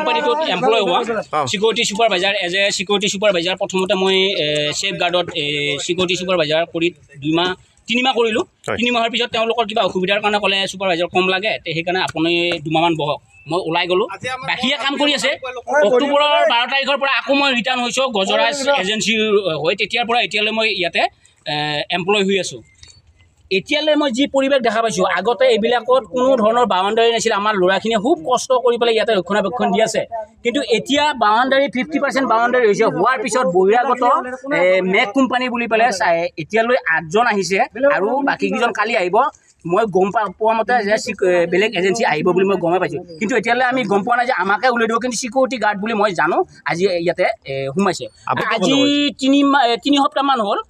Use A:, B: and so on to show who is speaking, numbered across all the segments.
A: কোম্পানীটোত employ হোৱা security সুপাৰভাইজাৰ as a security সুপাৰভাইজাৰ প্ৰথমতে মই সেফ গাৰ্ডত সিকিউৰিটি সুপাৰভাইজাৰ কৰি 2 মাহ কৰিলোঁ 3 মাহৰ পিছত তেওঁলোকৰ কিবা অসুবিধাৰ কাৰণে ক'লে সুপাৰভাইজাৰ কম লাগে সেইকাৰণে আপুনি 2 মাহমান বহক মই ওলাই গ'লোঁ বাকীয়ে কাম কৰি আছে অক্টোবৰৰ 12 তাৰিখৰ পৰা আকৌ মই ৰিটাৰ্ণ হৈছোঁ গজৰাজ এজেঞ্চিৰ হৈ তেতিয়াৰ পৰা এতিয়ালৈ মই ইয়াতে এমপ্লয় হৈ আছোঁ এতিয়ালৈ মই যি পৰিৱেশ দেখা পাইছোঁ আগতে এইবিলাকত কোনো ধৰণৰ বাউণ্ডাৰী নাছিল আমাৰ ল'ৰাখিনিয়ে খুব কষ্ট কৰি পেলাই ইয়াতে ৰক্ষণাবেক্ষণ দি আছে কিন্তু এতিয়া বাউণ্ডাৰী 50% বাউণ্ডাৰী হৈছে হোৱাৰ পিছত বহিৰাগত মেক কোম্পানী বুলি পেলাই এতিয়ালৈ 8জন আহিছে আৰু বাকীকেইজন কালি আহিব মই গম পোৱা মতে যে বেলেগ এজেঞ্চি আহিব বুলি মই গমে পাইছোঁ কিন্তু এতিয়ালৈ আমি গম পোৱা নাই যে আমাকে উলিয়াই দিব কিন্তু সিকিউৰিটি গাৰ্ড বুলি মই জানো আজি ইয়াতে সোমাইছে আজি 3 সপ্তাহমান হ'ল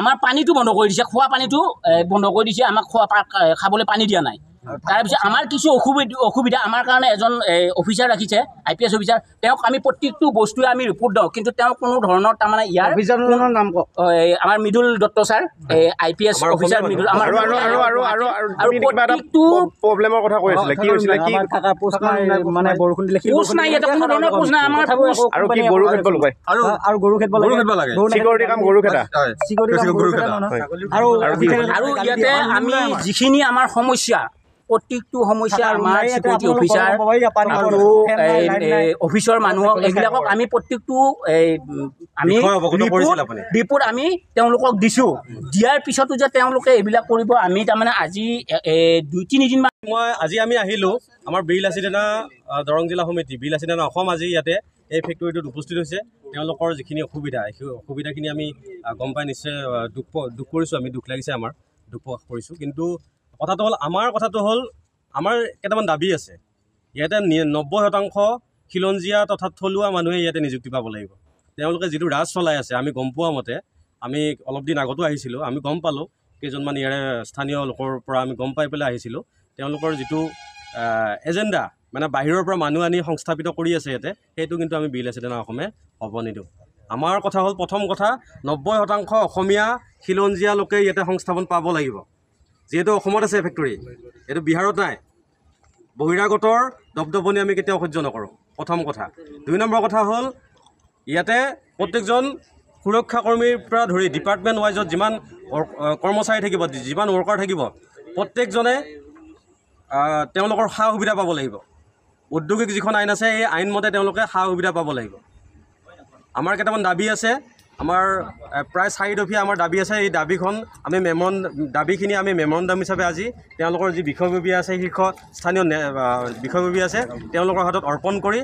A: আমাৰ পানীটো বন্ধ কৰি দিছে খোৱা পানীটো বন্ধ কৰি দিছে আমাক খাবলৈ পানী দিয়া নাই তাৰপিছত আমাৰ কিছু অসুবিধা আমাৰ কাৰণে এজন অফিচাৰ ৰাখিছে IPS অফিচাৰ তেওঁক আমি প্ৰত্যেকটো বস্তুৱে আমি ৰিপৰ্ট দিওঁ কিন্তু তেওঁ কোনো ধৰণৰ তাৰমানে ইয়াৰ অফিচাৰৰ নাম আমাৰ Mridul Dutta sir IPS officer Mridul আমাৰ আৰু প্ৰত্যেকটো
B: প্ৰব্লেমৰ কথা কৈ আছিলে কি হৈছিলে কি
C: থাকা পোষ্ট নাই মানে বৰষুণ দিলে
A: পোষ্ট নাই এটা কোনো ধৰণৰ পোষ্ট নাই আমাৰ
B: আৰু কি গৰু খেদব লগাই
C: আৰু গৰু খেদব লাগে
B: সিকিউৰিটি কাম গৰু খেদা
A: আৰু ইয়াতে আমি যিখিনি আমাৰ সমস্যা প্ৰত্যেকটো সমস্যা আমাৰ সিকিউৰিটি অফিচাৰ আৰু অফিচৰ মানুহক এইবিলাকক আমি প্ৰত্যেকটো আমি ৰিপৰ্ট আমি তেওঁলোকক দিছোঁ দিয়াৰ পিছতো যে তেওঁলোকে এইবিলাক কৰিব আমি তাৰমানে আজি 2-3 দিন
D: আজি আমি আহিলোঁ আমাৰ বিলাসীদানা দৰং জিলা সমিতি বিলাসীদানা অসম আজি ইয়াতে এই ফেক্টৰীটোত উপস্থিত হৈছে তেওঁলোকৰ যিখিনি অসুবিধা সেই অসুবিধাখিনি আমি গম পাই নিশ্চয় দুখ কৰিছোঁ আমি দুখ লাগিছে আমাৰ দুখ প্ৰকাশ কৰিছোঁ কিন্তু কথাটো হ'ল আমাৰ কেইটামান দাবী আছে ইয়াতে 90% খিলঞ্জীয়া তথা থলুৱা মানুহে ইয়াতে নিযুক্তি পাব লাগিব তেওঁলোকে যিটো ৰাজ চলাই আছে আমি গম পোৱা মতে আমি অলপ দিন আগতো আহিছিলোঁ আমি গম পালোঁ কেইজনমান ইয়াৰে স্থানীয় লোকৰ পৰা আমি গম পাই পেলাই আহিছিলোঁ তেওঁলোকৰ যিটো এজেণ্ডা মানে বাহিৰৰ পৰা মানুহ আনি সংস্থাপিত কৰি আছে ইয়াতে সেইটো কিন্তু আমি বিলাসীদানা অসমে হ'ব নিদিওঁ আমাৰ কথা হ'ল প্ৰথম কথা 90% অসমীয়া খিলঞ্জীয়া লোকে ইয়াতে সংস্থাপন পাব লাগিব যিহেতু অসমত আছে ফেক্টৰী এইটো বিহাৰত নাই বহিৰাগতৰ দপদপনি আমি কেতিয়াও সহ্য নকৰোঁ প্ৰথম কথা 2 নম্বৰ কথা হ'ল ইয়াতে প্ৰত্যেকজন সুৰক্ষা কৰ্মীৰ পৰা ধৰি ডিপাৰ্টমেণ্ট ৱাইজত যিমান কৰ্মচাৰী থাকিব যিমান ৱৰ্কাৰ থাকিব প্ৰত্যেকজনে তেওঁলোকৰ সা সুবিধা পাব লাগিব উদ্যোগিক যিখন আইন আছে এই আইনমতে তেওঁলোকে সা সুবিধা পাব লাগিব আমাৰ কেইটামান দাবী আছে আমাৰ প্ৰায় 4 দফীয়া আমাৰ দাবী আছে এই দাবীখন আমি দাবীখিনি আমি মেমৰেণ্ডাম হিচাপে আজি তেওঁলোকৰ যি বিষয়ববীয়া আছে শীৰ্ষ স্থানীয় বিষয়ববীয়া আছে তেওঁলোকৰ হাতত অৰ্পণ কৰি